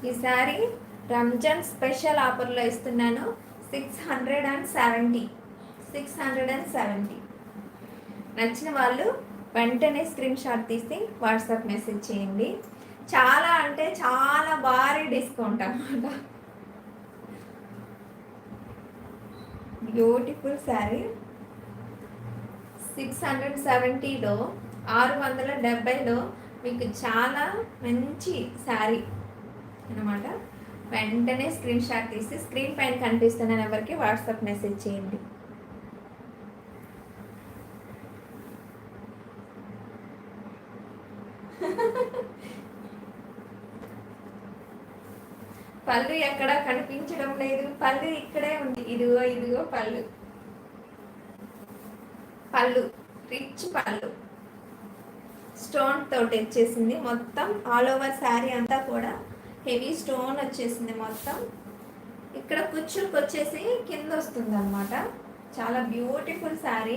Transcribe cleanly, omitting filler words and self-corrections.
ఈ శారీ రంజాన్ స్పెషల్ ఆఫర్లో ఇస్తున్నాను. 670 నచ్చిన వాళ్ళు వెంటనే స్క్రీన్ షాట్ తీసి వాట్సాప్ మెసేజ్ చేయండి. చాలా అంటే చాలా భారీ డిస్కౌంట్ అన్నమాట. బ్యూటిఫుల్ శారీ 670లో 670లో మీకు చాలా మంచి శారీ అన్నమాట. వెంటనే స్క్రీన్ షాట్ తీసి స్క్రీన్ పైన కనిపిస్తున్న నెంబర్కి వాట్సాప్ మెసేజ్ చేయండి. పళ్ళు ఎక్కడా కనిపించడం లేదు. పళ్ళు ఇక్కడే ఉంది. ఇదిగో పళ్ళు రిచ్ పళ్ళు స్టోన్ తోటి వచ్చేసింది. మొత్తం ఆల్ ఓవర్ శారీ అంతా కూడా హెవీ స్టోన్ వచ్చేసింది. మొత్తం ఇక్కడ కుచ్చులకు వచ్చేసి కింద వస్తుంది అన్నమాట. చాలా బ్యూటిఫుల్ శారీ.